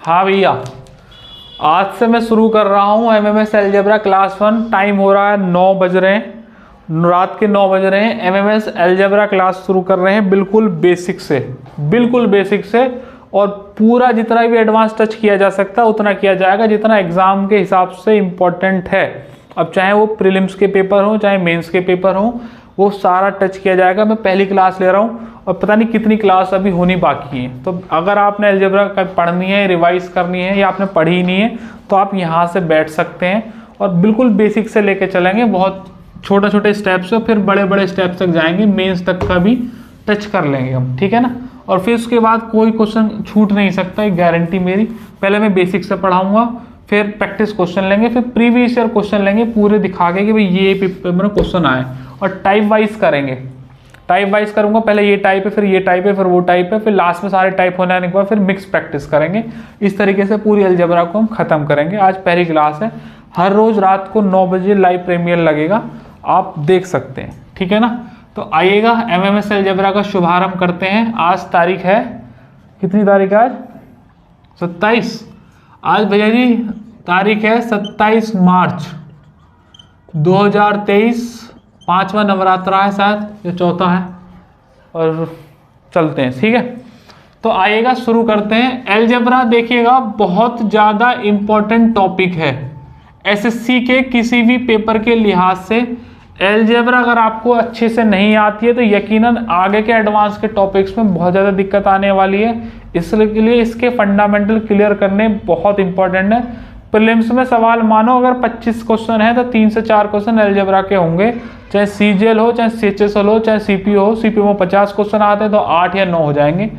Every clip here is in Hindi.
हाँ भैया, आज से मैं शुरू कर रहा हूँ एमएमएस अलजेब्रा क्लास 1। टाइम हो रहा है 9 बज रहे हैं, रात के 9 बज रहे हैं। एमएमएस अलजेब्रा क्लास शुरू कर रहे हैं बिल्कुल बेसिक से, और पूरा जितना भी एडवांस टच किया जा सकता है उतना किया जाएगा जितना एग्जाम के हिसाब से इम्पोर्टेंट है। अब चाहे वो प्रीलिम्स के पेपर हो चाहे मेंस के पेपर हो, वो सारा टच किया जाएगा। मैं पहली क्लास ले रहा हूँ और पता नहीं कितनी क्लास अभी होनी बाकी है। तो अगर आपने अलजेब्रा पढ़नी है, रिवाइज करनी है या आपने पढ़ी ही नहीं है, तो आप यहाँ से बैठ सकते हैं और बिल्कुल बेसिक से लेके चलेंगे। बहुत छोटे छोटे स्टेप्स से फिर बड़े बड़े स्टेप्स तक जाएंगे, मेंस तक का भी टच कर लेंगे हम, ठीक है ना। और फिर उसके बाद कोई क्वेश्चन छूट नहीं सकता, एक गारंटी मेरी। पहले मैं बेसिक से पढ़ाऊंगा, फिर प्रैक्टिस क्वेश्चन लेंगे, फिर प्रीवियस ईयर क्वेश्चन लेंगे पूरे दिखा के कि भाई ये पेपर में क्वेश्चन आए, और टाइप वाइज करेंगे। टाइप वाइज करूंगा, पहले ये टाइप है, फिर ये टाइप है, फिर वो टाइप है, फिर लास्ट में सारे टाइप होने के बाद फिर मिक्स प्रैक्टिस करेंगे। इस तरीके से पूरी अलजेब्रा को हम खत्म करेंगे। आज पहली क्लास है, हर रोज रात को 9 बजे लाइव प्रीमियर लगेगा, आप देख सकते हैं, ठीक है ना। तो आइएगा, एमएमएस अलजेब्रा का शुभारंभ करते हैं। आज तारीख है, कितनी तारीख है आज? 27। आज भैया जी तारीख है 27 मार्च 2023। 5वां नवरात्रा है शायद, या चौथा है, और चलते हैं, ठीक है। तो आइएगा शुरू करते हैं। अलजेब्रा देखिएगा बहुत ज़्यादा इम्पोर्टेंट टॉपिक है एसएससी के किसी भी पेपर के लिहाज से। अलजेब्रा अगर आपको अच्छे से नहीं आती है तो यकीनन आगे के एडवांस के टॉपिक्स में बहुत ज़्यादा दिक्कत आने वाली है। इसलिए इसके फंडामेंटल क्लियर करने बहुत इंपॉर्टेंट है। प्रीलिम्स में सवाल मानो अगर 25 क्वेश्चन है तो 3 से 4 क्वेश्चन अलजेब्रा के होंगे, चाहे सीजीएल हो, चाहे सीएचएसएल हो, चाहे सीपीओ हो। सीपीओ में 50 क्वेश्चन आते हैं तो 8 या 9 हो जाएंगे।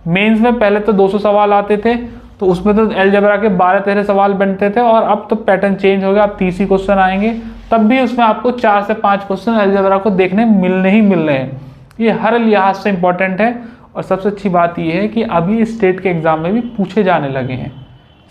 मेंस में पहले तो 200 सवाल आते थे, तो उसमें तो अलजेब्रा के 12-13 सवाल बनते थे, और अब तो पैटर्न चेंज हो गया, अब 30 ही क्वेश्चन आएंगे। तब भी उसमें आपको 4 से 5 क्वेश्चन अलजेब्रा को देखने मिलने ही मिल रहे हैं। ये हर लिहाज से इंपॉर्टेंट है, और सबसे अच्छी बात यह है कि अभी स्टेट के एग्जाम में भी पूछे जाने लगे हैं।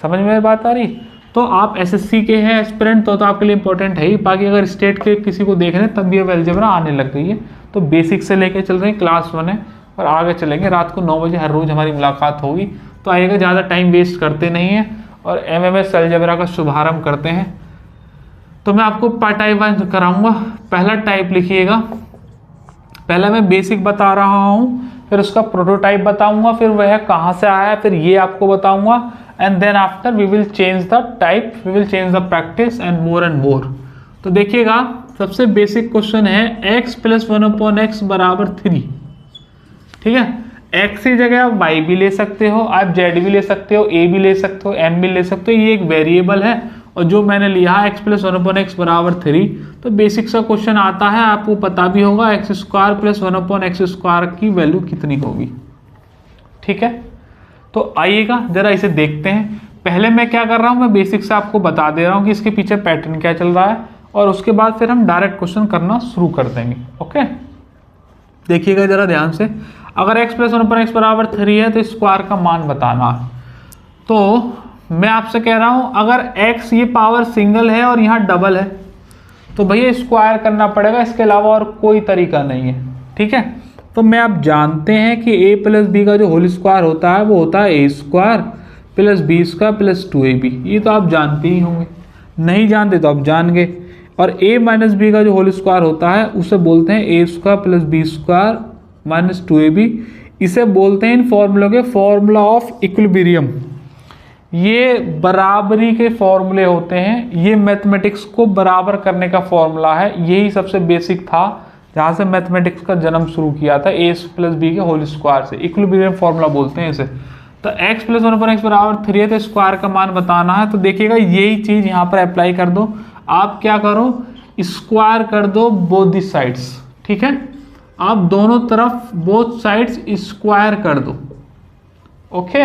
समझ में बात आ रही? तो आप एसएससी के हैं एस्पिरेंट तो आपके लिए इंपॉर्टेंट है ही। बाकी अगर स्टेट के किसी को देख रहे हैं तब भी अब अलजेब्रा आने लग गई है। तो बेसिक से लेके चल रहे हैं, क्लास 1 है, और आगे चलेंगे। रात को 9 बजे हर रोज हमारी मुलाकात होगी। तो आइएगा, ज़्यादा टाइम वेस्ट करते नहीं है और एमएमएस अलजेब्रा का शुभारंभ करते हैं। तो मैं आपको टाइप वाइज कराऊंगा। पहला टाइप लिखिएगा। पहला मैं बेसिक बता रहा हूँ, फिर उसका प्रोटोटाइप बताऊंगा, फिर वह कहाँ से आया, फिर ये आपको बताऊंगा। And then after we will change the type, we will change the practice and more. तो देखिएगा, सबसे बेसिक क्वेश्चन है x + 1/x = 3, ठीक है। x की जगह आप y भी ले सकते हो, आप z भी ले सकते हो, a भी ले सकते हो, m भी ले सकते हो। ये एक वेरिएबल है, और जो मैंने लिया है x + 1/x = 3। तो बेसिक सा क्वेश्चन आता है, आपको पता भी होगा x² + 1/x² की वैल्यू कितनी होगी, ठीक है। तो आइएगा जरा इसे देखते हैं। पहले मैं क्या कर रहा हूं, मैं बेसिक से आपको बता दे रहा हूं कि इसके पीछे पैटर्न क्या चल रहा है, और उसके बाद फिर हम डायरेक्ट क्वेश्चन करना शुरू कर देंगे। ओके, देखिएगा जरा ध्यान से। अगर x + 1/x = 3 है तो स्क्वायर का मान बताना है। तो मैं आपसे कह रहा हूं, अगर x ये पावर सिंगल है और यहाँ डबल है तो भैया स्क्वायर करना पड़ेगा, इसके अलावा और कोई तरीका नहीं है, ठीक है। तो मैं आप जानते हैं कि a + b का जो होल स्क्वायर होता है वो होता है a² + b² + 2ab। ये तो आप जानते ही होंगे, नहीं जानते तो आप जान गए। और a - b का जो होल स्क्वायर होता है उसे बोलते हैं a² + b² - 2ab। इसे बोलते हैं इन फॉर्मूलों के फॉर्मूला ऑफ इक्विलिब्रियम। ये बराबरी के फॉर्मूले होते हैं, ये मैथमेटिक्स को बराबर करने का फॉर्मूला है। यही सबसे बेसिक था जहाँ से मैथमेटिक्स का जन्म शुरू किया था, a + b के होल स्क्वायर से। इक्विलिब्रियम फॉर्मूला बोलते हैं इसे। तो x + 1/x = 3 है तो स्क्वायर का मान बताना है। तो देखिएगा, यही चीज़ यहाँ पर अप्लाई कर दो। आप क्या करो, स्क्वायर कर दो बोथ दी साइड्स, ठीक है। आप दोनों तरफ बोथ साइड्स स्क्वायर कर दो, ओके।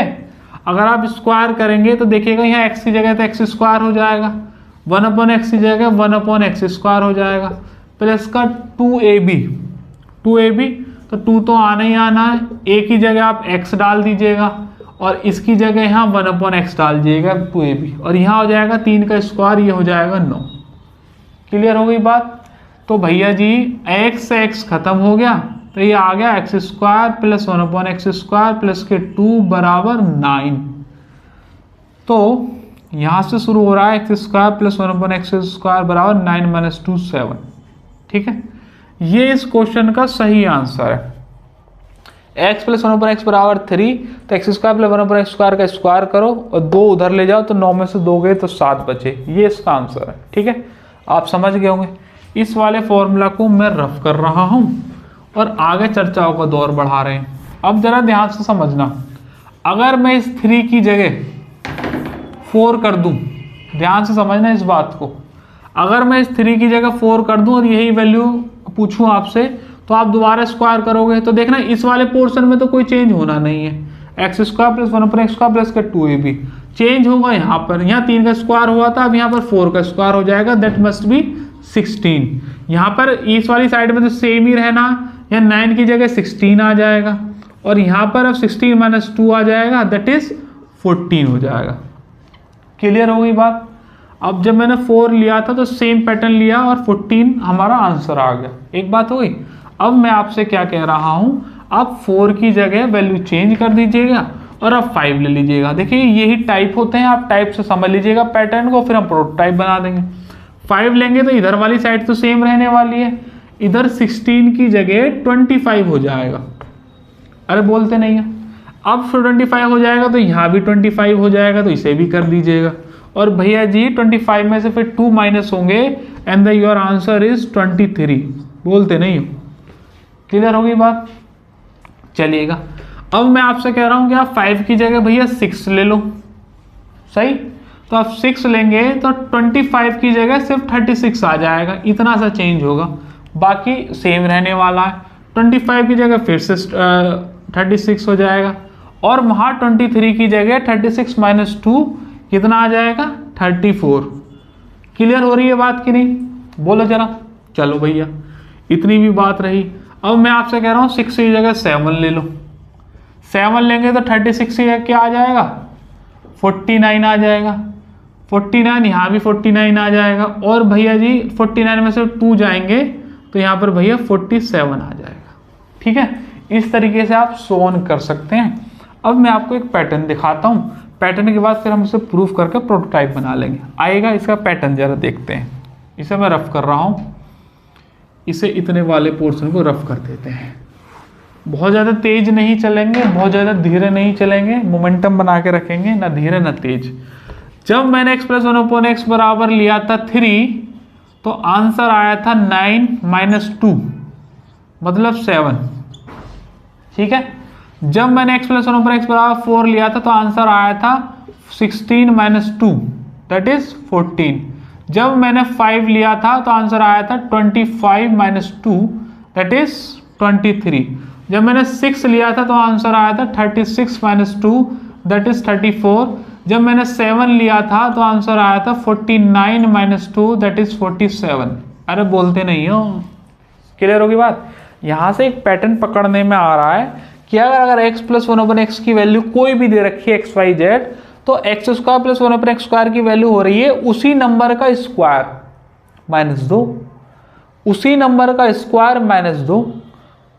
अगर आप स्क्वायर करेंगे तो देखिएगा, यहाँ x की जगह तो x² हो जाएगा, 1/x की जगह 1/x² हो जाएगा, प्लस का 2ab। तो 2 तो आना ही आना है। a की जगह आप x डाल दीजिएगा, और इसकी जगह यहाँ 1/x डाल दीजिएगा 2ab, और यहाँ हो जाएगा 3 का स्क्वायर, ये हो जाएगा 9। क्लियर हो गई बात? तो भैया जी x से x खत्म हो गया, तो ये आ गया x² + 1/x² + 2 = 9। तो यहाँ से शुरू हो रहा है x square plus 1/x square बराबर 9 माइनस 2 7। ठीक है, ये इस क्वेश्चन का सही आंसर है। x प्लस 1/x बराबर 3, तो x square plus 1/x square का स्क्वायर करो और 2 उधर ले जाओ, तो 9 में से 2 गए तो 7 बचे। ये इसका आंसर है। ठीक है, आप समझ गए होंगे। इस वाले फॉर्मूला को मैं रफ कर रहा हूं और आगे चर्चाओं का दौर बढ़ा रहे हैं। अब जरा ध्यान से समझना, अगर मैं इस 3 की जगह 4 कर दूं, ध्यान से समझना इस बात को, अगर मैं इस 3 की जगह 4 कर दूं और यही वैल्यू पूछूं आपसे, तो आप दोबारा स्क्वायर करोगे तो देखना इस वाले पोर्शन में तो कोई चेंज होना नहीं है। X square plus 1/x square plus का 2ab चेंज होगा यहाँ पर। यहाँ 3 का स्क्वायर हुआ था, अब यहाँ पर 4 का स्क्वायर हो जाएगा, दैट मस्ट बी 16। यहाँ पर इस वाली साइड में तो सेम ही रहना, यहाँ 9 की जगह 16 आ जाएगा और यहाँ पर अब 16 माइनस 2 आ जाएगा, दैट इज 14 हो जाएगा। क्लियर हो गई बात। अब जब मैंने 4 लिया था तो सेम पैटर्न लिया और 14 हमारा आंसर आ गया। एक बात हो गई। अब मैं आपसे क्या कह रहा हूं, आप 4 की जगह वैल्यू चेंज कर दीजिएगा और आप 5 ले लीजिएगा। देखिए यही टाइप होते हैं, आप टाइप से समझ लीजिएगा पैटर्न को, फिर हम प्रोटोटाइप बना देंगे। 5 लेंगे तो इधर वाली साइड तो सेम रहने वाली है, इधर 16 की जगह 25 हो जाएगा। अरे बोलते नहीं है। अब 25 हो जाएगा तो यहाँ भी 25 हो जाएगा, तो इसे भी कर दीजिएगा। और भैया जी 25 में से फिर 2 माइनस होंगे and the your answer is 23। बोलते नहीं हो। क्लियर हो गई बात। चलिएगा, अब मैं आपसे कह रहा हूं कि आप 5 की जगह भैया 6 ले लो। सही, तो आप 6 लेंगे तो 25 की जगह सिर्फ 36 आ जाएगा, इतना सा चेंज होगा, बाकी सेम रहने वाला है। 25 की जगह फिर से 36 हो जाएगा और वहां 23 की जगह 36 माइनस 2 कितना आ जाएगा, 34। क्लियर हो रही है बात कि नहीं, बोलो जरा। चलो भैया, इतनी भी बात रही। अब मैं आपसे कह रहा हूं 6 की जगह 7 ले लो। 7 लेंगे तो 36 की जगह क्या आ जाएगा, 49 आ जाएगा। 49, यहाँ भी 49 आ जाएगा और भैया जी 49 में से 2 जाएंगे तो यहाँ पर भैया 47 आ जाएगा। ठीक है, इस तरीके से आप सोन कर सकते हैं। अब मैं आपको एक पैटर्न दिखाता हूँ, पैटर्न के बाद फिर हम इसे प्रूफ करके प्रोटोटाइप बना लेंगे। आएगा इसका पैटर्न, जरा देखते हैं। इसे मैं रफ कर रहा हूँ, इसे इतने वाले पोर्शन को रफ कर देते हैं। बहुत ज़्यादा तेज नहीं चलेंगे, बहुत ज़्यादा धीरे नहीं चलेंगे, मोमेंटम बना के रखेंगे, ना धीरे ना तेज। जब मैंने x प्लस 1/x बराबर लिया था 3, तो आंसर आया था 9 माइनस 2 मतलब 7। ठीक है, जब मैंने x प्लस 1/x बराबर 4 लिया था तो आंसर आया था 16 माइनस 2 दैट इज 14। जब मैंने 5 लिया था तो आंसर आया था 25 माइनस 2 दैट इज 23। जब मैंने 6 लिया था तो आंसर आया था 36 माइनस 2 दैट इज 34। जब मैंने 7 लिया था तो आंसर आया था 49 माइनस 2 दैट इज 47। अरे बोलते नहीं हो। क्लियर होगी बात। यहाँ से एक पैटर्न पकड़ने में आ रहा है कि अगर x प्लस 1/x की वैल्यू कोई भी दे रखी है xyz, तो x square plus 1/x square की वैल्यू हो रही है उसी नंबर का स्क्वायर माइनस 2, उसी नंबर का स्क्वायर माइनस 2,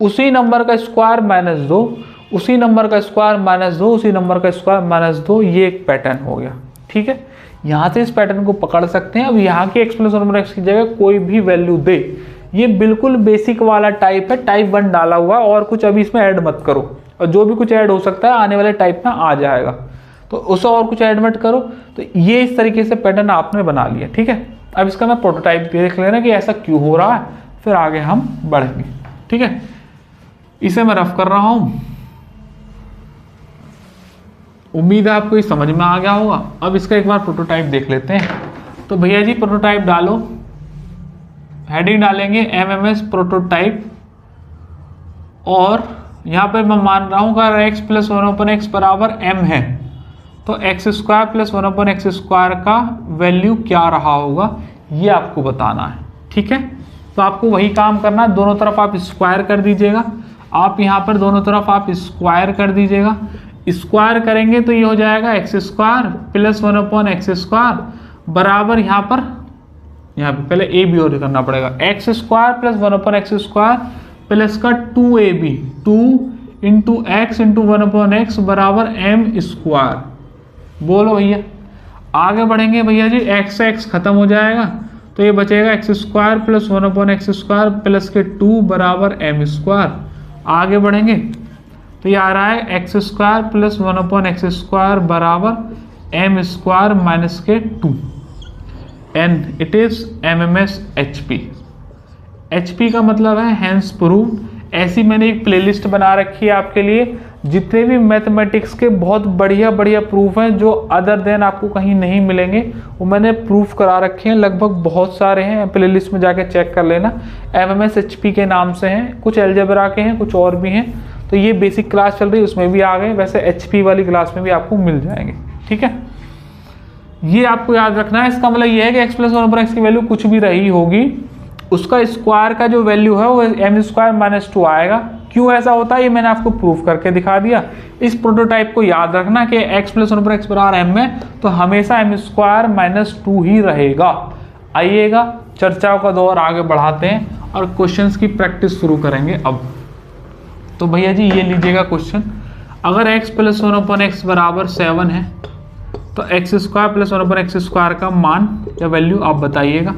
उसी नंबर का स्क्वायर माइनस 2, उसी नंबर का स्क्वायर माइनस 2, उसी नंबर का स्क्वायर माइनस 2। ये एक पैटर्न हो गया। ठीक है, यहाँ से इस पैटर्न को पकड़ सकते हैं। अब यहाँ के x प्लस 1/x की जगह कोई भी वैल्यू दे, ये बिल्कुल बेसिक वाला टाइप है, टाइप 1 डाला हुआ, और कुछ अभी इसमें ऐड मत करो, और जो भी कुछ ऐड हो सकता है आने वाले टाइप में आ जाएगा, तो उसे और कुछ ऐड मत करो। तो ये इस तरीके से पैटर्न आपने बना लिया। ठीक है, अब इसका मैं प्रोटोटाइप देख लेना कि ऐसा क्यों हो रहा है, फिर आगे हम बढ़ेंगे। ठीक है, इसे मैं रफ कर रहा हूं, उम्मीद है आपको ये समझ में आ गया होगा। अब इसका एक बार प्रोटोटाइप देख लेते हैं। तो भैया जी प्रोटोटाइप डालो, हेडिंग डालेंगे MMS प्रोटोटाइप, और यहाँ पर मैं मान रहा हूँ अगर x प्लस 1/x बराबर m है तो x square plus 1/x square का वैल्यू क्या रहा होगा ये आपको बताना है। ठीक है, तो आपको वही काम करना है, दोनों तरफ आप स्क्वायर कर दीजिएगा। आप यहाँ पर दोनों तरफ आप स्क्वायर कर दीजिएगा। स्क्वायर करेंगे तो ये हो जाएगा x square plus 1/x square बराबर यहाँ पे पहले ए बी और करना पड़ेगा, x square plus 1/x square plus का 2ab 2 into x into 1/x बराबर m स्क्वायर। बोलो भैया आगे बढ़ेंगे भैया जी, एक्स से एक्स खत्म हो जाएगा तो ये बचेगा x square plus 1/x² plus के 2 बराबर एम स्क्वायर। आगे बढ़ेंगे तो ये आ रहा है x² प्लस 1/x² बराबर एम स्क्वायर माइनस के 2 and it is MMS HP। HP का मतलब है हैंस प्रूव। ऐसी मैंने एक प्लेलिस्ट बना रखी है आपके लिए, जितने भी मैथमेटिक्स के बहुत बढ़िया बढ़िया प्रूफ हैं जो अदर देन आपको कहीं नहीं मिलेंगे, वो मैंने प्रूफ करा रखे हैं। लगभग बहुत सारे हैं, प्लेलिस्ट में जाके चेक कर लेना। MMS HP के नाम से हैं, कुछ अलजेब्रा के हैं, कुछ और भी हैं। तो ये बेसिक क्लास चल रही है उसमें भी आ गए, वैसे HP वाली क्लास में भी आपको मिल जाएंगे। ठीक है, ये आपको याद रखना है। इसका मतलब ये है कि x प्लस 1/x की वैल्यू कुछ भी रही होगी, उसका स्क्वायर का जो वैल्यू है वो m² - 2 आएगा। क्यों ऐसा होता है ये मैंने आपको प्रूफ करके दिखा दिया। इस प्रोटोटाइप को याद रखना कि x प्लस 1/x बराबर m है तो हमेशा m² - 2 ही रहेगा। आइएगा चर्चाओं का दौर आगे बढ़ाते हैं और क्वेश्चंस की प्रैक्टिस शुरू करेंगे अब। तो भैया जी ये लीजिएगा क्वेश्चन, अगर x प्लस 1/x बराबर 7 है तो x² प्लस 1/x² का मान या वैल्यू आप बताइएगा।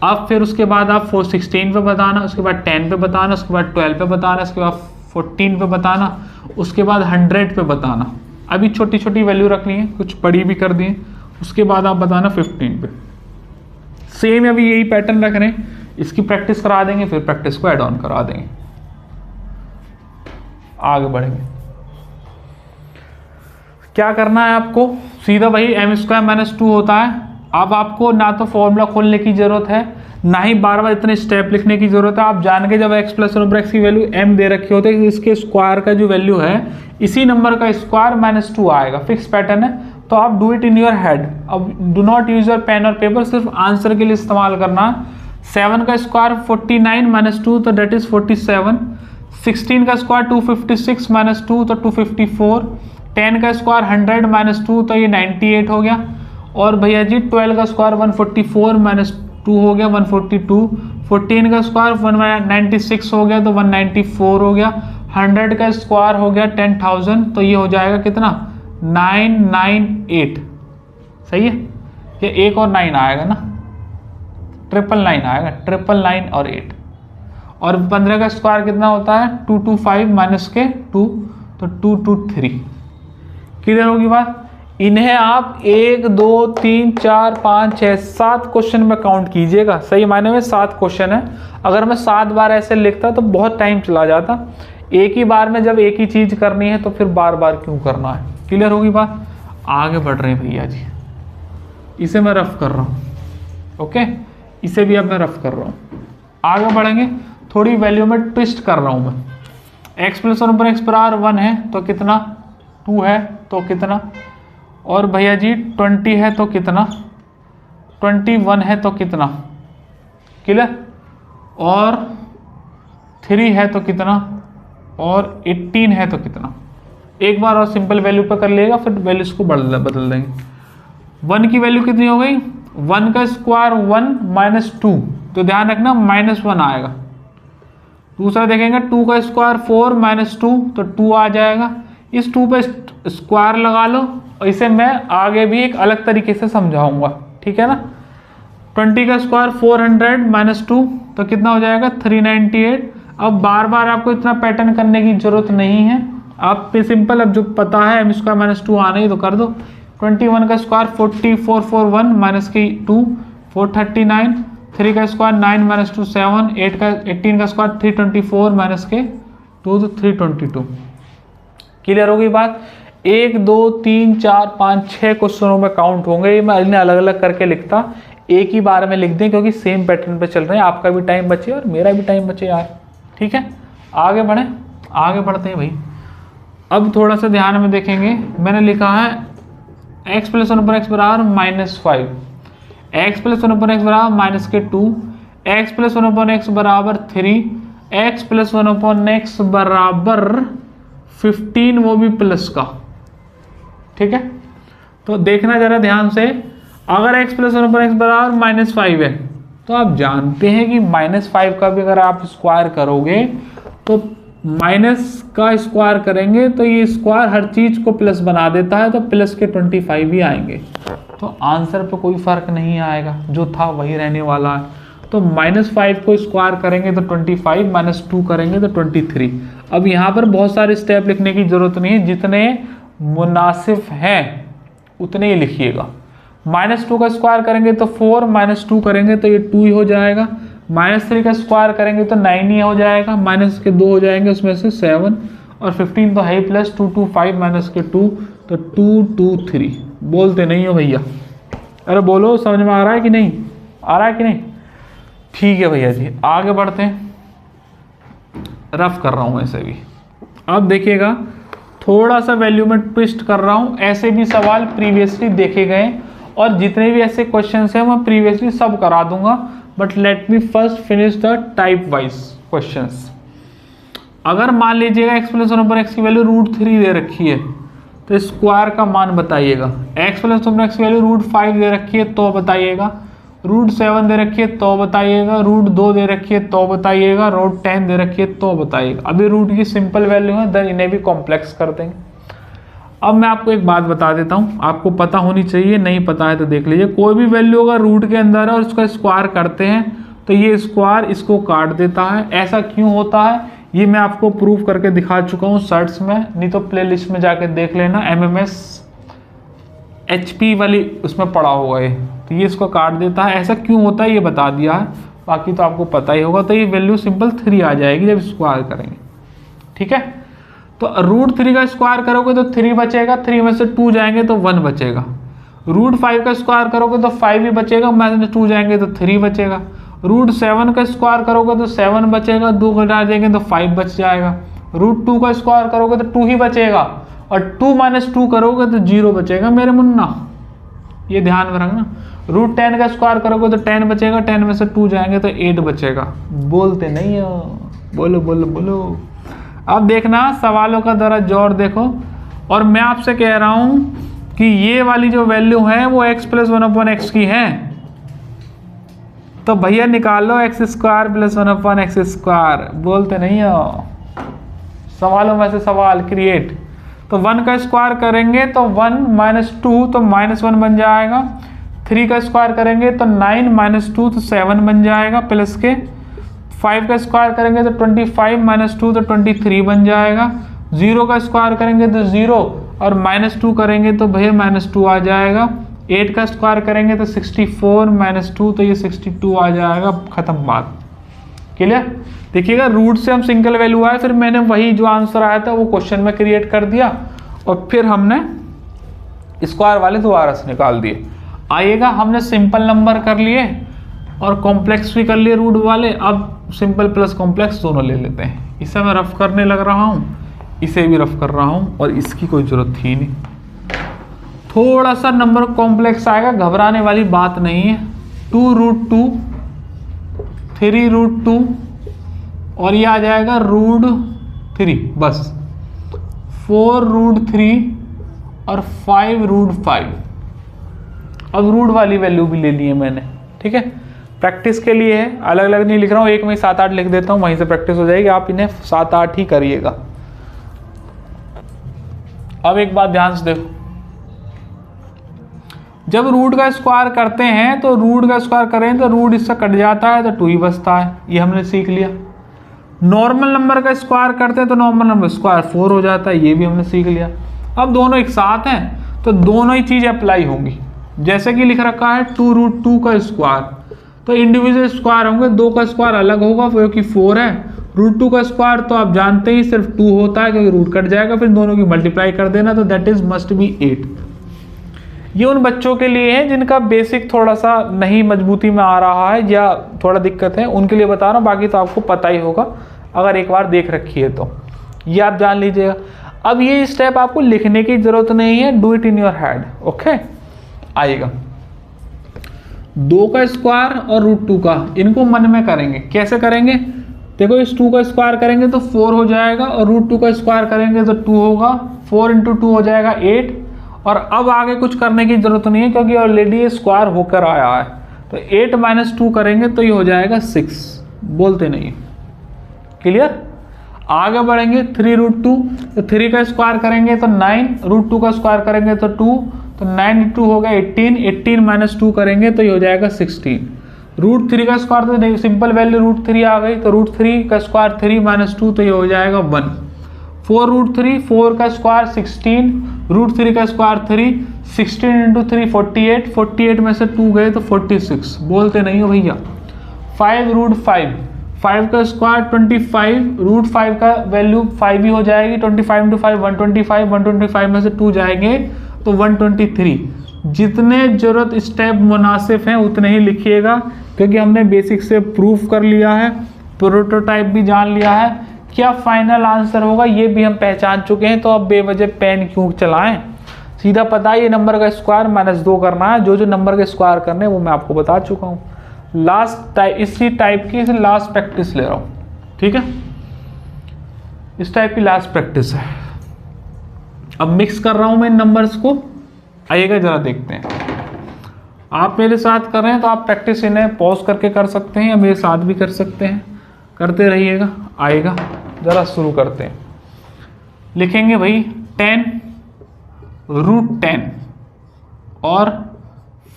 अब फिर उसके बाद आप 16 पे बताना, उसके बाद 10 पे बताना, उसके बाद 12 पे बताना, उसके बाद 14 पे बताना, उसके बाद 100 पे बताना। अभी छोटी छोटी वैल्यू रखनी है, कुछ बड़ी भी कर दी है। उसके बाद आप बताना 15 पे। सेम अभी यही पैटर्न रख रहे हैं, इसकी प्रैक्टिस करा देंगे, फिर प्रैक्टिस को ऐड ऑन करा देंगे। आगे बढ़ेंगे, क्या करना है आपको, सीधा भाई m² - 2 होता है। अब आपको ना तो फॉर्मूला खोलने की जरूरत है, ना ही बार बार इतने स्टेप लिखने की जरूरत है। आप जान के जब x प्लस 1/x की वैल्यू m दे रखी होती है, इसके स्क्वायर का जो वैल्यू है इसी नंबर का स्क्वायर - 2 आएगा। फिक्स पैटर्न है, तो आप do it in your head. अब do not use your pen और पेपर, सिर्फ आंसर के लिए इस्तेमाल करना। 7 का स्क्वायर 49 - 2 तो डेट इज 47। 16 का स्क्वायर 256 - 2 तो 254। 10 का स्क्वायर 100 - 2 तो ये 98 हो गया। और भैया जी 12 का स्क्वायर 144 - 2 हो गया 142। 14 का स्क्वायर 196 हो गया तो 194 हो गया। 100 का स्क्वायर हो गया 10,000 तो ये हो जाएगा कितना 998। सही है, ये 1 और 9 आएगा ना, 999 आएगा, 999 और 8। और 15 का स्क्वायर कितना होता है 225 माइनस के 2 तो 223। क्लियर होगी बात। इन्हें आप 1 2 3 4 5 6 7 क्वेश्चन में काउंट कीजिएगा। सही मायने में 7 क्वेश्चन है। अगर मैं 7 बार ऐसे लिखता तो बहुत टाइम चला जाता। एक ही बार में जब एक ही चीज करनी है तो फिर बार बार क्यों करना है। क्लियर होगी बात। आगे बढ़ रहे हैं भैया जी, इसे मैं रफ कर रहा हूँ। ओके, इसे भी अब मैं रफ कर रहा हूँ। आगे बढ़ेंगे, थोड़ी वैल्यू में ट्विस्ट कर रहा हूँ मैं। x प्लस 1/x बराबर 1 है तो कितना, 2 है तो कितना, और भैया जी 20 है तो कितना, 21 है तो कितना। क्लियर। और 3 है तो कितना, और 18 है तो कितना। एक बार और सिंपल वैल्यू पर कर लिएगा, फिर वैल्यूज को बदल देंगे। 1 की वैल्यू कितनी हो गई, 1 का स्क्वायर 1 माइनस 2 तो ध्यान रखना -1 आएगा। दूसरा देखेंगे 2 का स्क्वायर 4 माइनस 2 तो 2 आ जाएगा। इस 2 पे स्क्वायर लगा लो और इसे मैं आगे भी एक अलग तरीके से समझाऊंगा, ठीक है ना। 20 का स्क्वायर 400 माइनस 2 तो कितना हो जाएगा 398। अब बार बार आपको इतना पैटर्न करने की जरूरत नहीं है, आप पे सिंपल अब जो पता है m² - 2 आना ही तो कर दो। 21 का स्क्वायर 4441 माइनस की 2 439। 3 का स्क्वायर 9 माइनस 2 7। 18 का स्क्वायर 324 माइनस के 2 तो 322। क्लियर हो गई बात। 1 2 3 4 5 6 क्वेश्चनों में काउंट होंगे। ये मैं इन्हें अलग अलग करके लिखता, एक ही बार में लिख दें क्योंकि सेम पैटर्न पे चल रहे हैं। आपका भी टाइम बचे और मेरा भी टाइम बचे यार, ठीक है। आगे बढ़े, आगे बढ़ते हैं भाई। अब थोड़ा सा ध्यान में देखेंगे, मैंने लिखा है x प्लस 1/x बराबर -5, x प्लस 1/x बराबर -2, x प्लस 1/x बराबर 3, x प्लस 1/x बराबर 15, वो भी प्लस का, ठीक है। तो देखना जरा ध्यान से, अगर x प्लस 1/x बराबर -5 है तो आप जानते हैं कि -5 का भी अगर आप स्क्वायर करोगे तो माइनस का स्क्वायर करेंगे तो ये स्क्वायर हर चीज को प्लस बना देता है, तो प्लस के 25 ही आएंगे। तो आंसर पे कोई फर्क नहीं आएगा, जो था वही रहने वाला है। तो -5 को स्क्वायर करेंगे तो 25, -2 करेंगे तो 23। अब यहाँ पर बहुत सारे स्टेप लिखने की जरूरत नहीं है, जितने मुनासिब हैं उतने ही लिखिएगा। -2 का स्क्वायर करेंगे तो 4, -2 करेंगे तो ये 2 ही हो जाएगा, -3 का स्क्वायर करेंगे तो 9 ही हो जाएगा, माइनस के 2 हो जाएंगे, उसमें से 7 और 15 तो है ही प्लस 2, 2, 5 माइनस के 2 तो 2, 2, 3। बोलते नहीं हो भैया, अरे बोलो, समझ में आ रहा है कि नहीं, आ रहा है कि नहीं? ठीक है भैया जी, आगे बढ़ते हैं। रफ कर रहा हूँ ऐसे भी। अब देखिएगा, थोड़ा सा वैल्यू में ट्विस्ट कर रहा हूँ। ऐसे भी सवाल प्रीवियसली देखे गए और जितने भी ऐसे क्वेश्चंस हैं मैं प्रीवियसली सब करा दूंगा, but let me first finish the type wise questions. अगर मान लीजिएगा x+1/x की वैल्यू √3 दे रखी है तो स्क्वायर का मान बताइएगा। x+1/x की वैल्यू √5 दे रखी है तो बताइएगा, √7 दे रखी है तो बताइएगा, √2 दे रखी है तो बताइएगा, √10 दे रखी है तो बताइएगा। अभी रूट की सिंपल वैल्यू है, देन इन्हें भी कॉम्प्लेक्स कर देंगे। अब मैं आपको एक बात बता देता हूँ, आपको पता होनी चाहिए, नहीं पता है तो देख लीजिए। कोई भी वैल्यू अगर रूट के अंदर है और उसका स्क्वायर करते हैं तो ये स्क्वायर इसको काट देता है। ऐसा क्यों होता है ये मैं आपको प्रूफ करके दिखा चुका हूँ शर्ट्स में, नहीं तो प्लेलिस्ट में जाके देख लेना, MMS HP वाली उसमें पड़ा हुआ है। तो ये इसको काट देता है, ऐसा क्यों होता है ये बता दिया है, बाकी तो आपको पता ही होगा। तो ये वैल्यू सिंपल 3 आ जाएगी जब स्क्वायर करेंगे, ठीक है। तो √3 का स्क्वायर करोगे तो 3 बचेगा, 3 में से 2 जाएंगे तो 1 बचेगा। √5 का स्क्वायर करोगे तो 5 ही बचेगा, में 2 जाएंगे तो 3 बचेगा। √7 का स्क्वायर करोगे तो 7 बचेगा, 2 घटा देंगे तो 5 बच जाएगा। √2 का स्क्वायर करोगे तो 2 ही बचेगा और 2 - 2 करोगे तो 0 बचेगा मेरे मुन्ना, ये ध्यान में रखना। √10 का स्क्वायर करोगे तो 10 बचेगा, 10 में से 2 जाएंगे तो 8 बचेगा। बोलते नहीं हो, बोलो बोलो बोलो। अब देखना सवालों का जरा जोर देखो, और मैं आपसे कह रहा हूं कि ये वाली जो वैल्यू है वो x+1/x की है, तो भैया निकालो x² + 1/x²। बोलते नहीं हो, सवालों में से सवाल क्रिएट। तो 1 का स्क्वायर करेंगे तो 1 - 2 तो -1 बन जाएगा। 3 का स्क्वायर करेंगे तो 9 - 2 तो 7 बन जाएगा प्लस के। 5 का स्क्वायर करेंगे तो 25 - 2 तो 23 बन जाएगा। 0 का स्क्वायर करेंगे तो 0 और -2 करेंगे तो भैया -2 आ जाएगा। 8 का स्क्वायर करेंगे तो 64 - 2 तो ये 62 आ जाएगा। खत्म बात, क्लियर। देखिएगा रूट से हम सिंगल वैल्यू आए, फिर मैंने वही जो आंसर आया था वो क्वेश्चन में क्रिएट कर दिया और फिर हमने स्क्वायर वाले दोबारा से निकाल दिए। आइएगा, हमने सिंपल नंबर कर लिए और कॉम्प्लेक्स भी कर लिए रूट वाले। अब सिंपल प्लस कॉम्प्लेक्स दोनों ले लेते हैं। इसे मैं रफ करने लग रहा हूँ, इसे भी रफ कर रहा हूँ, और इसकी कोई जरूरत थी नहीं। थोड़ा सा नंबर कॉम्प्लेक्स आएगा, घबराने वाली बात नहीं है। 2√2, 3√2 और ये आ जाएगा √3, बस 4√3 और 5√5। अब रूट वाली वैल्यू भी ले ली है मैंने, ठीक है। प्रैक्टिस के लिए है, अलग अलग नहीं लिख रहा हूँ, एक में 7-8 लिख देता हूँ, वहीं से प्रैक्टिस हो जाएगी। आप इन्हें 7-8 ही करिएगा। अब एक बात ध्यान से देखो, जब रूट का स्क्वायर करते हैं तो रूट का स्क्वायर करें तो रूट इससे कट जाता है तो 2 ही बचता है, ये हमने सीख लिया। नॉर्मल नंबर का स्क्वायर करते हैं तो नॉर्मल नंबर स्क्वायर 4 हो जाता है, ये भी हमने सीख लिया। अब दोनों एक साथ हैं तो दोनों ही चीज़ अप्लाई होंगी। जैसे कि लिख रखा है 2√2 का स्क्वायर, तो इंडिविजुअल स्क्वायर होंगे, 2 का स्क्वायर अलग होगा क्योंकि 4 है। √2 का स्क्वायर तो आप जानते ही सिर्फ 2 होता है क्योंकि रूट कट जाएगा, फिर दोनों की मल्टीप्लाई कर देना, तो दैट इज मस्ट बी 8। ये उन बच्चों के लिए है जिनका बेसिक थोड़ा सा नहीं मजबूती में आ रहा है या थोड़ा दिक्कत है, उनके लिए बता रहा हूँ, बाकी तो आपको पता ही होगा अगर एक बार देख रखी है तो। ये आप जान लीजिएगा। अब ये स्टेप आपको लिखने की जरूरत नहीं है, do it in your head, okay. आइएगा, 2 का स्क्वायर और √2 का, इनको मन में करेंगे। कैसे करेंगे? देखो, इस 2 का स्क्वायर करेंगे तो 4 हो जाएगा और √2 का स्क्वायर करेंगे तो 2 होगा। 4 × 2 हो जाएगा 8। और अब आगे कुछ करने की जरूरत नहीं है क्योंकि ऑलरेडी ये स्क्वायर होकर आया है। तो 8 - 2 करेंगे तो ये हो जाएगा 6। बोलते नहीं, क्लियर। आगे बढ़ेंगे, 3√2, तो 3 का स्क्वायर करेंगे तो 9, √2 का स्क्वायर करेंगे तो 2, तो 9 इंटू हो गया 18, 18 माइनस 2 करेंगे तो ये हो जाएगा 16। √3 का स्क्वायर तो नहीं, सिंपल वैल्यू √3 आ गई, तो √3 का स्क्वायर 3 माइनस 2 तो ये हो जाएगा 1। 4√3, 4 का स्क्वायर 16, √3 का स्क्वायर 3, 16 इंटू 3 48, 48 में से 2 गए तो 46, बोलते नहीं हो भैया। 5√5, 5 का स्क्वायर 25, √5 का वैल्यू 5 ही हो जाएगी, 25 इंटू 5 125, 125 में से 2 जाएंगे तो 123। जितने जरूरत स्टेप मुनासिब हैं उतने ही लिखिएगा, क्योंकि हमने बेसिक से प्रूफ कर लिया है, प्रोटोटाइप भी जान लिया है, क्या फाइनल आंसर होगा ये भी हम पहचान चुके हैं। तो अब बेवजह पेन क्यों चलाएं, सीधा पता है ये नंबर का स्क्वायर -2 करना है, जो नंबर के स्क्वायर करने हैं वो मैं आपको बता चुका हूँ। लास्ट टाइप, इसी टाइप की लास्ट प्रैक्टिस ले रहा हूँ, ठीक है, इस टाइप की लास्ट प्रैक्टिस है। अब मिक्स कर रहा हूँ मैं इन नंबर्स को, आइएगा जरा देखते हैं। आप मेरे साथ कर रहे हैं तो आप प्रैक्टिस इन्हें पॉज करके कर सकते हैं या मेरे साथ भी कर सकते हैं, करते रहिएगा, आएगा। जरा शुरू करते हैं, लिखेंगे भाई 10√10 और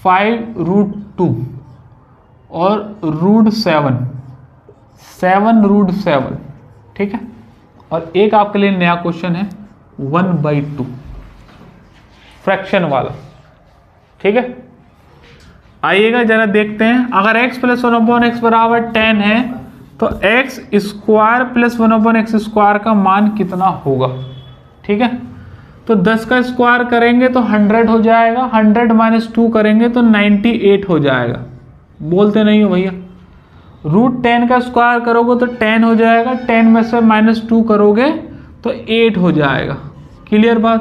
5√2 और √7, 7√7, ठीक है। और एक आपके लिए नया क्वेश्चन है 1/2 फ्रैक्शन वाला, ठीक है। आइएगा जरा देखते हैं, अगर x + 1/x बराबर 10 है तो x स्क्वायर + 1/x स्क्वायर का मान कितना होगा, ठीक है। तो 10 का स्क्वायर करेंगे तो 100 हो जाएगा, 100 माइनस 2 करेंगे तो 98 हो जाएगा, बोलते नहीं हो भैया। √10 का स्क्वायर करोगे तो 10 हो जाएगा, 10 में से -2 करोगे तो 8 हो जाएगा, क्लियर बात।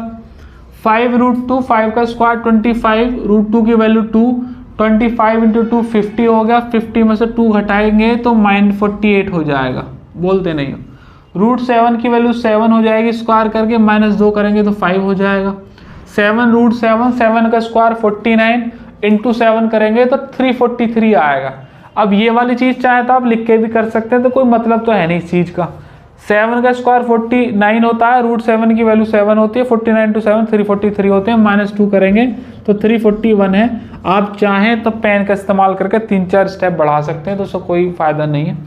5√2, 5 का स्क्वायर 25, √2 की वैल्यू 2, 25 इंटू 2 50 हो गया, 50 में से 2 घटाएंगे तो -48 हो जाएगा, बोलते नहीं हो। √7 की वैल्यू 7 हो जाएगी, स्क्वायर करके -2 करेंगे तो 5 हो जाएगा। 7√7, 7 का स्क्वायर 49 इंटू 7 करेंगे तो 343 आएगा। अब ये वाली चीज़ चाहे तो आप लिख के भी कर सकते हैं, तो कोई मतलब तो है नहीं इस चीज़ का। 7 का स्क्वायर 49 होता है, √7 की वैल्यू 7 होती है, 49 इंटू 7 343 होते हैं, -2 करेंगे तो 341 है। आप चाहें तो पेन का इस्तेमाल करके 3-4 स्टेप बढ़ा सकते हैं, तो उसका कोई फ़ायदा नहीं है।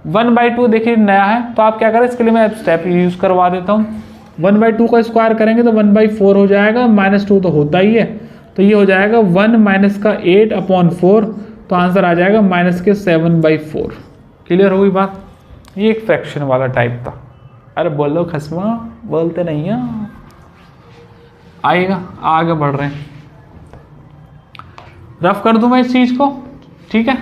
1/2 देखिए नया है, तो आप क्या करें, इसके लिए मैं स्टेप यूज़ करवा देता हूँ। 1/2 का स्क्वायर करेंगे तो 1/4 हो जाएगा, -2 तो होता ही है, तो ये हो जाएगा 1 - 8/4, तो आंसर आ जाएगा -7/4। क्लियर हुई बात। ये एक फ्रैक्शन वाला टाइप था। अरे बोलो खसमा, बोलते नहीं है, आएगा, आगे बढ़ रहे हैं। रफ कर दूं मैं इस चीज को, ठीक है,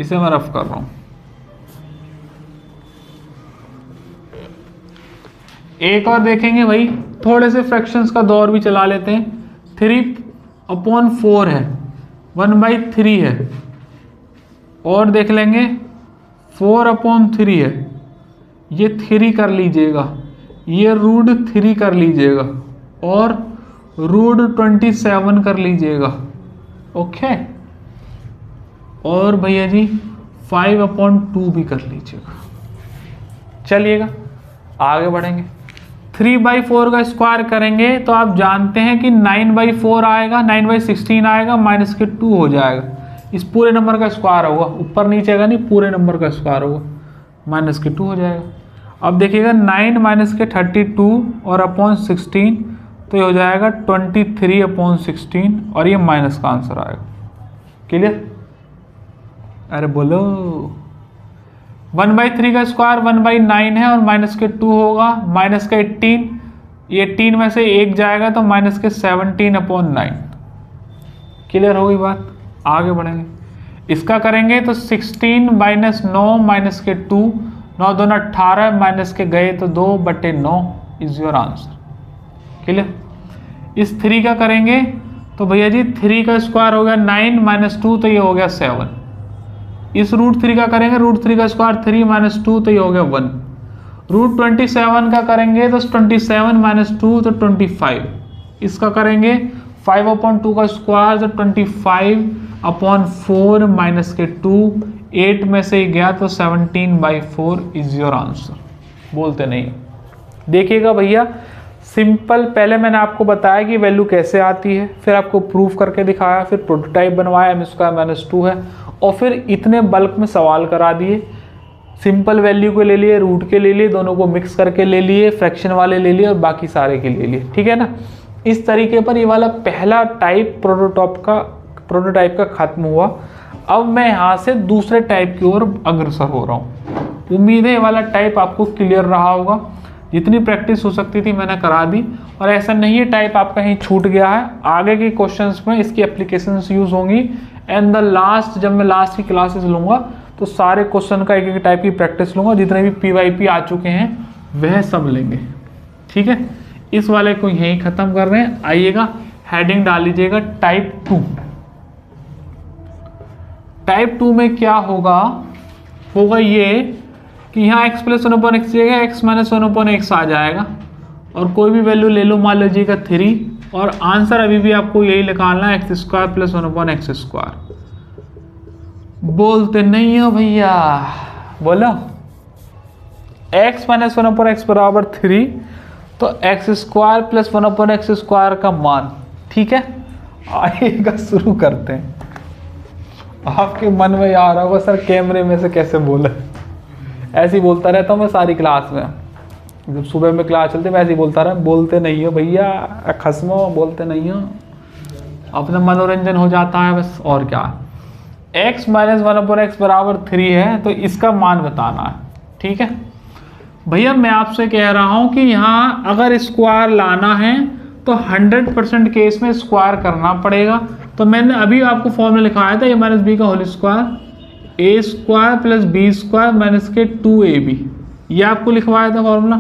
इसे मैं रफ कर रहा हूं। एक और देखेंगे भाई, थोड़े से फ्रैक्शंस का दौर भी चला लेते हैं। 3/4 है, 1/3 है, और देख लेंगे 4/3 है, ये 3 कर लीजिएगा, ये √3 कर लीजिएगा, और √27 कर लीजिएगा, ओके। और भैया जी 5/2 भी कर लीजिएगा। चलिएगा आगे बढ़ेंगे। 3/4 का स्क्वायर करेंगे तो आप जानते हैं कि 9/4 आएगा, 9/16 आएगा, -2 हो जाएगा। इस पूरे नंबर का स्क्वायर होगा, ऊपर नीचे का नहीं, पूरे नंबर का स्क्वायर होगा, -2 हो जाएगा। अब देखिएगा 9 - 32 और /16, तो ये हो जाएगा 23/16, और ये माइनस का आंसर आएगा। क्लियर। अरे बोलो 1/3 का स्क्वायर 1/9 है, और -2 होगा, -18, ये 18 में से 1 जाएगा तो -17/9। क्लियर हो गई बात। आगे बढ़ेंगे, इसका करेंगे तो 16 - 9 - 2, 9 दूना 18, माइनस के गए तो 2/9 इज योर आंसर। क्लियर। इस 3 का करेंगे तो भैया जी 3 का स्क्वायर हो गया 9 - 2, तो ये हो गया 7। इस √3 का करेंगे, √3 का स्क्वायर 3 - 2, तो ये हो गया 1। √27 का करेंगे तो 27 - 2 तो 25। इसका करेंगे 5/2 का स्क्वायर तो 25/4 -2, 8 में से गया तो 17/4 इज योर आंसर। बोलते नहीं। देखिएगा भैया सिंपल पहले मैंने आपको बताया कि वैल्यू कैसे आती है, फिर आपको प्रूफ करके दिखाया, फिर प्रोटोटाइप बनवाया, m² - 2 है, और फिर इतने बल्क में सवाल करा दिए। सिंपल वैल्यू को ले लिए, रूट के ले लिए, दोनों को मिक्स करके ले लिए, फ्रैक्शन वाले ले लिए और बाकी सारे के ले लिए। ठीक है ना। इस तरीके पर ये वाला पहला टाइप प्रोटोटाइप का खत्म हुआ। अब मैं यहाँ से दूसरे टाइप की ओर अग्रसर हो रहा हूँ। उम्मीद है ये वाला टाइप आपको क्लियर रहा होगा। जितनी प्रैक्टिस हो सकती थी मैंने करा दी, और ऐसा नहीं है टाइप आपका कहीं छूट गया है। आगे के क्वेश्चंस में इसकी एप्लीकेशंस यूज होंगी, एंड द लास्ट जब मैं लास्ट की क्लासेस लूँगा तो सारे क्वेश्चन का एक एक टाइप की प्रैक्टिस लूँगा। जितने भी PYP आ चुके हैं वह सब लेंगे। ठीक है, इस वाले को यहीं ख़त्म कर रहे हैं। आइएगा हेडिंग डाल लीजिएगा टाइप 2। टाइप 2 में क्या होगा ये कि यहाँ x + 1/x जगह x - 1/x आ जाएगा, और कोई भी वैल्यू ले लो, मान लीजिएगा 3, और आंसर अभी भी आपको यही निकालना है x² + 1/x²। बोलते नहीं हो भैया, बोलो। x - 1/x बराबर 3, तो x² + 1/x² का मान। ठीक है, आइएगा शुरू करते हैं। आपके मन में आ रहा होगा सर कैमरे में से कैसे बोला। ऐसे ही बोलता रहता हूँ मैं सारी क्लास में। जब सुबह में क्लास चलती मैं ऐसे ही बोलता रहा, बोलते नहीं हो भैया, खस्मो बोलते नहीं हो, अपना मनोरंजन हो जाता है बस, और क्या। x - 1/x बराबर 3 है, तो इसका मान बताना है। ठीक है भैया, मैं आपसे कह रहा हूँ कि यहाँ अगर स्क्वायर लाना है तो 100% केस में स्क्वायर करना पड़ेगा। तो मैंने अभी आपको फॉर्मूला लिखाया था a - b का whole square, a² + b² - 2ab, ये आपको लिखवाया था फॉर्मूला।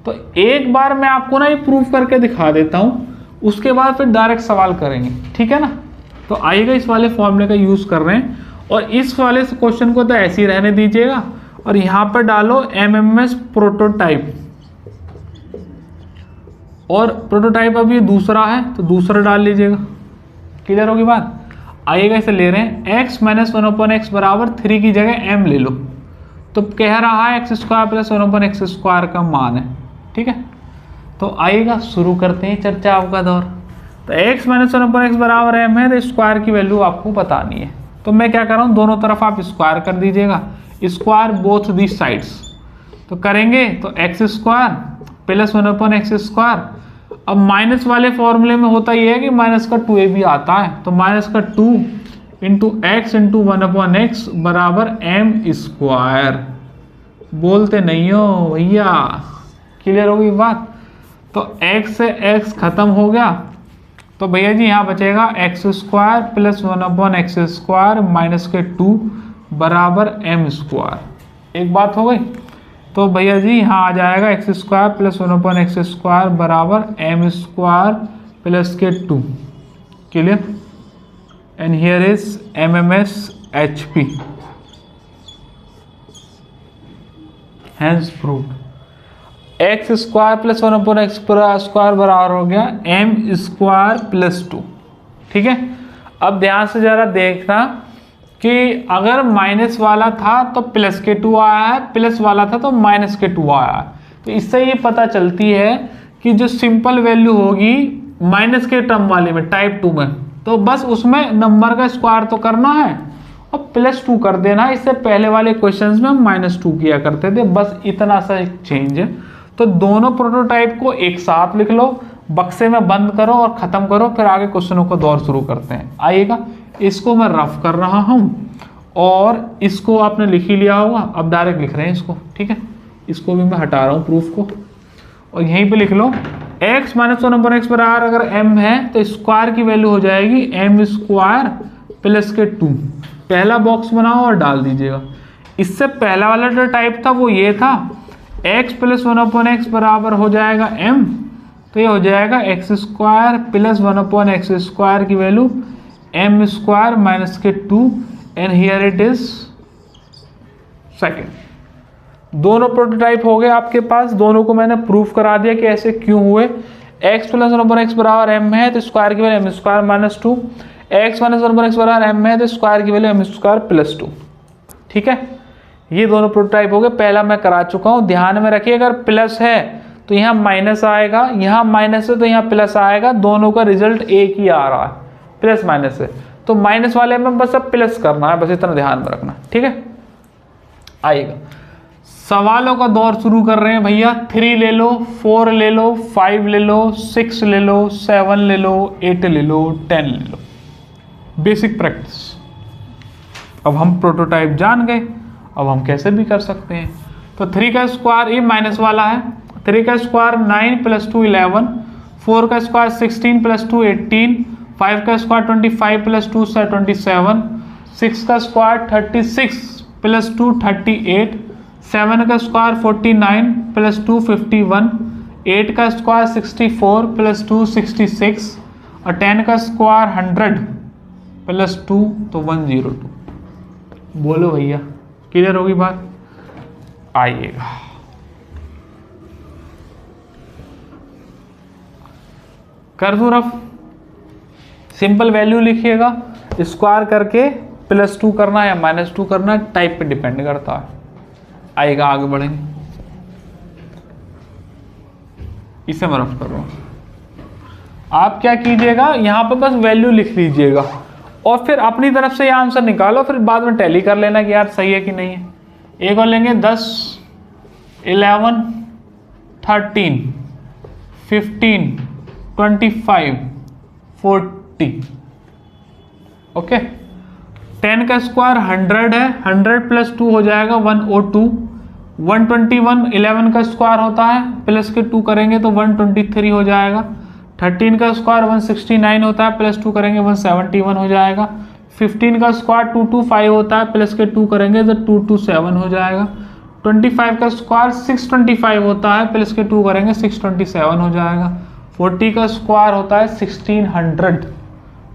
तो एक बार मैं आपको ना ये प्रूफ करके दिखा देता हूँ, उसके बाद फिर डायरेक्ट सवाल करेंगे। ठीक है ना। तो आइएगा इस वाले फॉर्मूले का यूज़ कर रहे हैं, और इस वाले क्वेश्चन को तो ऐसे ही रहने दीजिएगा, और यहाँ पर डालो MMS प्रोटोटाइप, और प्रोटोटाइप अब ये दूसरा है तो दूसरा डाल लीजिएगा। क्लियर होगी बात। आइएगा इसे ले रहे हैं x - 1/x बराबर 3 की जगह m ले लो, तो कह रहा है x² + 1/x² का मान है। ठीक है, तो आइएगा शुरू करते हैं चर्चा आपका दौर। तो x - 1/x बराबर m है, तो स्क्वायर की वैल्यू आपको बतानी है। तो मैं क्या कर रहा हूँ, दोनों तरफ आप स्क्वायर कर दीजिएगा, स्क्वायर बोथ दी साइड्स। तो करेंगे तो x² + 1/x²। अब माइनस वाले फॉर्मूले में होता ये है कि -2ab आता है, तो -2 × x × 1/x बराबर m²। बोलते नहीं हो भैया, क्लियर होगी बात। तो x से x खत्म हो गया, तो भैया जी यहाँ बचेगा x² + 1/x² - 2 बराबर m²। एक बात हो गई। तो भैया जी यहाँ आ जाएगा x² + 1/x² बराबर m² + 2। Clear. And here is MMS HP, hence proved. x² + 1/x² बराबर हो गया m² + 2। ठीक है, अब ध्यान से जरा देखना कि अगर माइनस वाला था तो +2 आया है, प्लस वाला था तो -2 आया है। तो इससे ये पता चलती है कि जो सिंपल वैल्यू होगी माइनस के टर्म वाले में टाइप 2 में, तो बस उसमें नंबर का स्क्वायर तो करना है और +2 कर देना। इससे पहले वाले क्वेश्चंस में हम -2 किया करते थे, बस इतना सा एक चेंज है। तो दोनों प्रोटोटाइप को एक साथ लिख लो, बक्से में बंद करो और ख़त्म करो, फिर आगे क्वेश्चनों को दौर शुरू करते हैं। आइएगा, इसको मैं रफ कर रहा हूँ और इसको आपने लिख ही लिया होगा, अब डायरेक्ट लिख रहे हैं इसको। ठीक है, इसको भी मैं हटा रहा हूँ प्रूफ को, और यहीं पे लिख लो x - 1/x बराबर अगर m है तो स्क्वायर की वैल्यू हो जाएगी m² + 2। पहला बॉक्स बनाओ और डाल दीजिएगा। इससे पहला वाला जो टाइप था वो ये था, x + 1/x बराबर हो जाएगा m, तो ये हो जाएगा x² + 1/x² की value m² - 2, and here it is second. दोनों प्रोटोटाइप हो गए आपके पास, दोनों को मैंने प्रूफ करा दिया कि ऐसे क्यों हुए। x + 1/x बराबर m है तो स्क्वायर की वैल्यू m² - 2, x - 1/x बराबर m है तो स्क्वायर की वैल्यू m² + 2। ठीक है, ये दोनों प्रोटोटाइप हो गए। पहला मैं करा चुका हूँ, ध्यान में रखिए अगर प्लस है तो यहाँ माइनस आएगा, यहाँ माइनस है तो यहाँ प्लस आएगा, दोनों का रिजल्ट एक ही आ रहा है, प्लस माइनस है, तो माइनस वाले में बस अब प्लस करना है, बस इतना ध्यान में रखना, ठीक है। आएगा सवालों का दौर शुरू कर रहे हैं भैया। 3 ले लो, 4 ले लो, 5 ले लो, 6 ले लो, 7 ले लो, 8 ले लो, 10 ले लो। Basic practice. अब हम प्रोटोटाइप जान गए, अब हम कैसे भी कर सकते हैं। तो 3 का स्क्वायर, ये माइनस वाला है, 3 का स्क्वायर 9 + 2 11, 4 का स्क्वायर 16 + 2 18, 5 का स्क्वायर 25 + 2 27, 6 का स्क्वायर 36 + 2 38, 7 का स्क्वायर 49 + 2 51, 8 का स्क्वायर 64 + 2 66 और 10 का स्क्वायर 100 + 2 तो 102। बोलो भैया, क्लियर होगी बात? आइएगा कर दूं रफ। सिंपल वैल्यू लिखिएगा, स्क्वायर करके +2 करना है या -2 करना है, टाइप पे डिपेंड करता है। आएगा, आगे बढ़ेंगे। इसे मैं रफ कर रहा हूं। आप क्या कीजिएगा, यहां पे बस वैल्यू लिख लीजिएगा और फिर अपनी तरफ से ये आंसर निकालो, फिर बाद में टैली कर लेना कि यार सही है कि नहीं है। एक और लेंगे 10 11 13 15 25 40, ओके। 10 का स्क्वायर 100 है, 100 + 2 हो जाएगा 102, 121 11 का स्क्वायर होता है, प्लस के 2 करेंगे तो 123 हो जाएगा। 13 का स्क्वायर 169 होता है, +2 करेंगे 171 हो जाएगा। 15 का स्क्वायर 225 होता है, प्लस के 2 करेंगे तो 227 हो जाएगा। 25 का स्क्वायर 625 होता है, प्लस के 2 करेंगे 627 हो जाएगा। 40 का स्क्वायर होता है 1600,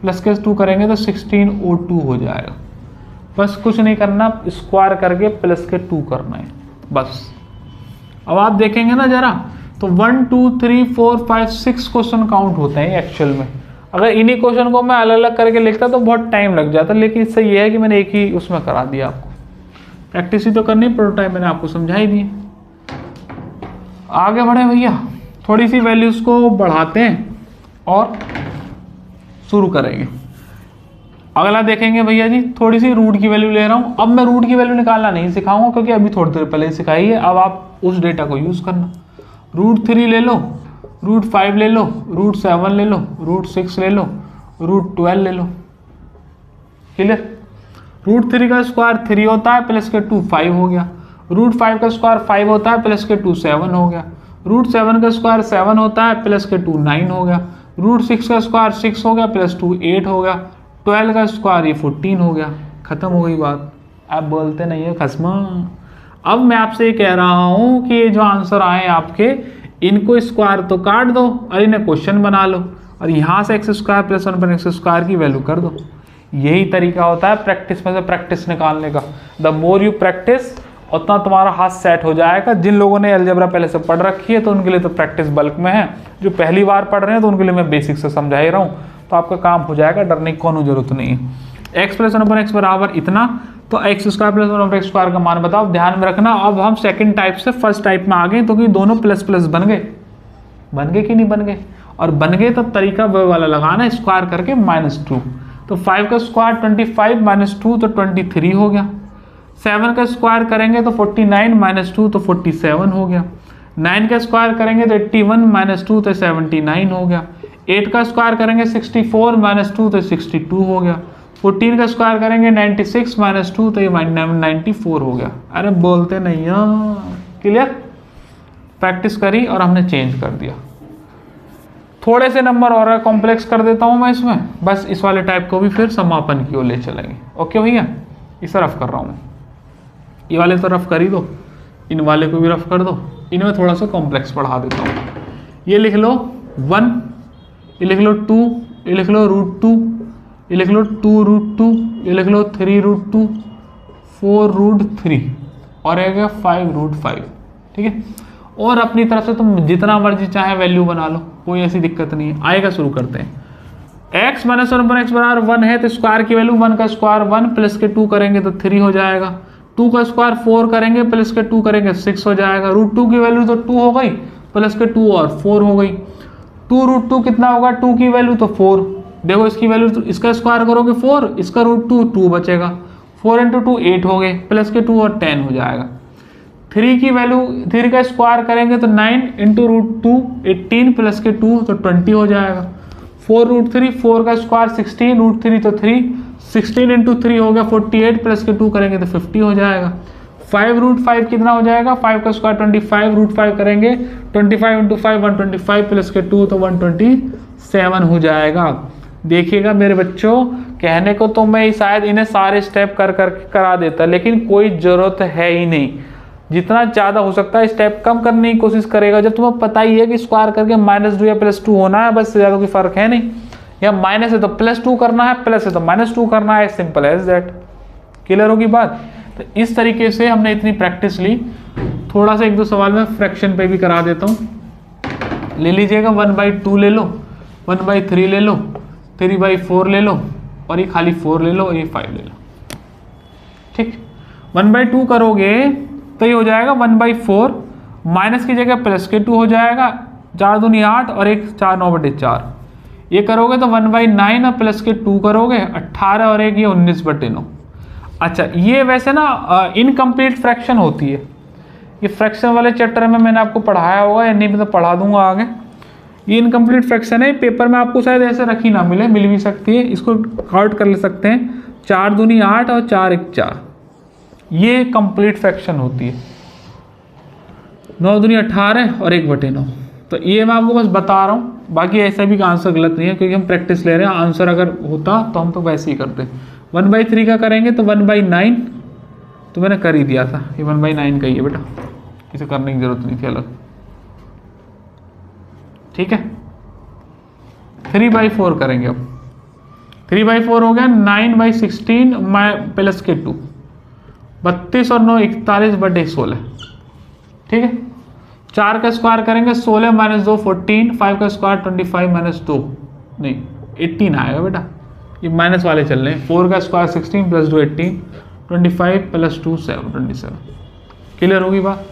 प्लस के 2 करेंगे तो 1602 हो जाएगा। बस कुछ नहीं करना, स्क्वायर करके प्लस के 2 करना है बस। अब आप देखेंगे ना जरा, तो 1 2 3 4 5 6 क्वेश्चन काउंट होते हैं एक्चुअल में। अगर इन्हीं क्वेश्चन को मैं अलग अलग करके लिखता तो बहुत टाइम लग जाता, लेकिन इससे ये है कि मैंने एक ही उसमें करा दिया। आपको प्रैक्टिस ही तो करनी, प्रोटोटाइप मैंने आपको समझा ही दी। आगे बढ़े भैया, थोड़ी सी वैल्यूज को बढ़ाते हैं और शुरू करेंगे। अगला देखेंगे भैया जी, थोड़ी सी रूट की वैल्यू ले रहा हूं। अब मैं रूट की वैल्यू निकालना नहीं सिखाऊंगा, क्योंकि अभी थोड़ी देर पहले सिखाई है। अब आप उस डेटा को यूज करना। √3 ले लो, √5 ले लो, √7 ले लो, √6 ले लो, √12 ले लो। क्लियर? √3 का स्क्वायर 3 होता है, प्लस के 2 5 हो गया। √5 का स्क्वायर 5 होता है, प्लस के 2 7 हो गया। √7 का स्क्वायर 7 होता है, प्लस के 2 9 हो गया। √6 का स्क्वायर 6 हो गया, प्लस 2 8 हो गया। 12 का स्क्वायर ये 14 हो गया। खत्म हो गई बात। आप बोलते नहीं है खस्मा। अब मैं आपसे ये कह रहा हूं कि ये जो आंसर आए आपके, इनको स्क्वायर तो काट दो और इन्हें क्वेश्चन बना लो और यहाँ से x² + 1 x² की वैल्यू कर दो। यही तरीका होता है प्रैक्टिस में से प्रैक्टिस निकालने का। द मोर यू प्रैक्टिस, उतना तुम्हारा हाथ सेट हो जाएगा। जिन लोगों ने अलजेब्रा पहले से पढ़ रखी है तो उनके लिए तो प्रैक्टिस बल्क में है। जो पहली बार पढ़ रहे हैं तो उनके लिए मैं बेसिक से समझा ही रहा हूँ, तो आपका काम हो जाएगा, डरने की कोनो जरूरत नहीं है। x + 1 x बराबर इतना, तो x² + 1 x² का मान बताओ। ध्यान में रखना, अब हम सेकंड टाइप से फर्स्ट टाइप में आ गए, तो कि दोनों प्लस प्लस बन गए कि नहीं बन गए? और बन गए तो तरीका वो वाला लगाना, स्क्वायर करके -2। तो 5 का स्क्वायर 25 -2 तो 23 हो गया। 7 का स्क्वायर करेंगे तो 49 -2 तो 47 हो गया। 9 का स्क्वायर करेंगे तो 81 -2 तो 79 हो गया। 8 का स्क्वायर करेंगे 64 -2 तो 62 हो गया। 14 का स्क्वायर करेंगे 96 -2 तो ये 94 हो गया। अरे बोलते नहीं यार। क्लियर? प्रैक्टिस करी और हमने चेंज कर दिया। थोड़े से नंबर और कॉम्प्लेक्स कर देता हूं मैं इसमें, बस इस वाले टाइप को भी फिर समापन की ओर ले चलेंगे। ओके भैया, इसे रफ कर रहा हूं। ये वाले तो रफ कर ही दो, इन वाले को भी रफ कर दो। इनमें थोड़ा सा कॉम्प्लेक्स बढ़ा देता हूँ। ये लिख लो 1, ये लिख लो 2, ये लिख लो √2, ये लिख लो 2√2, ये लिख लो 3√2, 4√3 और एक 5√5। ठीक है? और अपनी तरफ से तुम जितना मर्जी चाहे वैल्यू बना लो, कोई ऐसी दिक्कत नहीं है। आएगा, शुरू करते हैं। x - 1 x बराबर 1 है, तो स्क्वायर की वैल्यू 1 का स्क्वायर 1 प्लस के 2 करेंगे तो 3 हो जाएगा। 2 का स्क्वायर 4 करेंगे, प्लस के 2 करेंगे 6 हो जाएगा। √2 की वैल्यू तो 2 हो गई, प्लस के 2 और 4 हो गई। 2√2 कितना होगा, 2 की वैल्यू तो 4, देखो इसकी वैल्यू तो इसका स्क्वायर करोगे 4, इसका √2 2 बचेगा, 4 × 2 8 हो गए, प्लस के 2 और 10 हो जाएगा। 3 की वैल्यू 3 का स्क्वायर करेंगे तो 9 × √2 18 प्लस के 2 तो 20 हो जाएगा। 4√3 4 का स्क्वायर 16 √3 तो 3 16 × 3 हो गया 48 प्लस के 2 करेंगे तो 50 हो जाएगा। 5√5 कितना हो जाएगा, 5 का स्क्वायर 25 √5 करेंगे 25 × 5 125 प्लस के 2 तो 127 हो जाएगा। देखिएगा मेरे बच्चों, कहने को तो मैं शायद इन्हें सारे स्टेप कर करा देता, लेकिन कोई ज़रूरत है ही नहीं। जितना ज़्यादा हो सकता है स्टेप कम करने की कोशिश करेगा। जब तुम्हें पता ही है कि स्क्वायर करके -2 या +2 होना है, बस ज़्यादा कोई फ़र्क है नहीं। या माइनस है तो +2 करना है, प्लस है तो -2 करना है, सिंपल एज दैट। क्लियर होगी बात। तो इस तरीके से हमने इतनी प्रैक्टिस ली। थोड़ा सा 1-2 सवाल में फ्रैक्शन पे भी करा देता हूँ। ले लीजिएगा 1/2 ले लो, 1/3 ले लो, 3/4 ले लो, और ये खाली 4 ले लो, और ये 5 ले लो। ठीक, 1/2 करोगे तो ये हो जाएगा 1/4, माइनस की जगह प्लस के 2 हो जाएगा, 4 दूनी 8 और 1 4 9/4। ये करोगे तो 1/9 और प्लस के 2 करोगे 18 और 1 ये 19/9। अच्छा, ये वैसे ना इनकम्प्लीट फ्रैक्शन होती है। ये फ्रैक्शन वाले चैप्टर में मैंने आपको पढ़ाया होगा, या नहीं तो पढ़ा दूंगा आगे। ये इनकम्प्लीट फ्रैक्शन है, पेपर में आपको शायद ऐसे रखी ना मिले, मिल भी सकती है। इसको काउंट कर ले सकते हैं, 4 दूनी 8 और 4 1 4, ये कंप्लीट फ्रैक्शन होती है। 9 दूनी 18 और 1/9। तो ये मैं आपको बस बता रहा हूँ, बाकी ऐसा भी का आंसर गलत नहीं है, क्योंकि हम प्रैक्टिस ले रहे हैं। आंसर अगर होता तो हम तो वैसे ही करते। 1/3 का करेंगे तो 1/9, तो मैंने कर ही दिया था, ये 1/9 का ही है बेटा, इसे करने की जरूरत नहीं थी अलग। ठीक है, 3/4 करेंगे अब। 3/4 हो गया 9/16 प्लस के 2, 32 और 9 41/16। ठीक है, 4 का स्क्वायर करेंगे 16 - 2 14, 5 का स्क्वायर 25 - 2 नहीं 18 आएगा बेटा, ये माइनस वाले चल रहे हैं। 4 का स्क्वायर 16 + 2 18, 25 + 2 7 27। क्लियर होगी बात।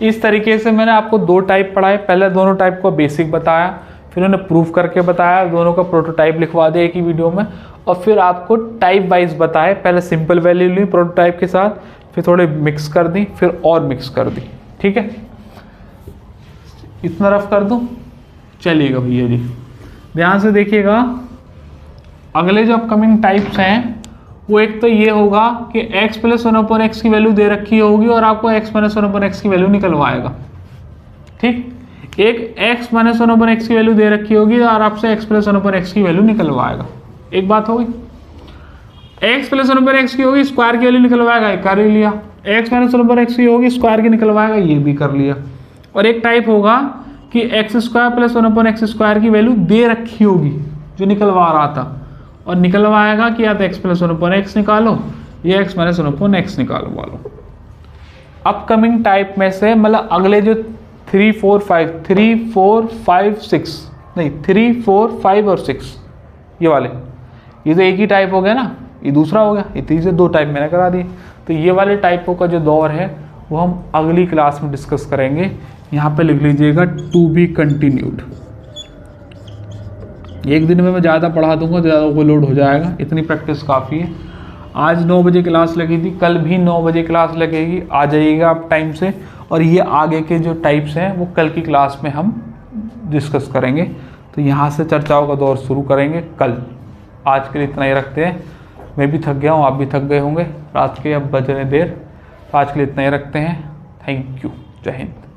इस तरीके से मैंने आपको 2 टाइप पढ़ाए। पहले दोनों टाइप को बेसिक बताया, फिर उन्हें प्रूफ करके बताया, दोनों का प्रोटोटाइप लिखवा दिया एक ही वीडियो में, और फिर आपको टाइप वाइज बताए। पहले सिंपल वैल्यू ली प्रोटोटाइप के साथ, फिर थोड़े मिक्स कर दी, फिर और मिक्स कर दी। ठीक है, इतना रफ कर दूं। चलिएगा भैया जी, ध्यान से देखिएगा। अगले जो अपकमिंग टाइप्स हैं वो एक तो ये होगा कि x + 1/x की वैल्यू दे रखी होगी और आपको x - 1/x की वैल्यू निकलवाएगा। ठीक, एक x - 1/x की वैल्यू दे रखी होगी और आपसे x + 1/x की वैल्यू निकलवाएगा। एक बात होगी, x + 1/x की होगी, स्क्वायर की वैल्यू निकलवाएगा, ये कर ही लिया। x - 1/x की होगी, स्क्वायर की निकलवाएगा, ये भी कर लिया। और एक टाइप होगा कि x² + 1/x² की वैल्यू दे रखी होगी, जो निकलवा रहा था, और निकलवाएगा कि या तो x + 1/x निकालो या x - 1/x निकालवा लो। अपकमिंग टाइप में से मतलब अगले जो 3 4 5 6 नहीं 3 4 5 और 6 ये वाले, ये तो एक ही टाइप हो गया ना, ये दूसरा हो गया, ये तीसरे 2 टाइप मैंने करा दिए। तो ये वाले टाइपों का जो दौर है वो हम अगली क्लास में डिस्कस करेंगे। यहाँ पे लिख लीजिएगा टू बी कंटिन्यूड। एक दिन में मैं ज़्यादा पढ़ा दूंगा तो ज़्यादा ओवरलोड हो जाएगा, इतनी प्रैक्टिस काफ़ी है। आज 9 बजे क्लास लगी थी, कल भी 9 बजे क्लास लगेगी, आ जाइएगा आप टाइम से। और ये आगे के जो टाइप्स हैं वो कल की क्लास में हम डिस्कस करेंगे। तो यहाँ से चर्चाओं का दौर शुरू करेंगे कल। आज के लिए इतना ही रखते हैं। मैं भी थक गया हूँ, आप भी थक गए होंगे, रात के अब बज रहे देर। तो आज के लिए इतना ही रखते हैं। थैंक यू, जय हिंद।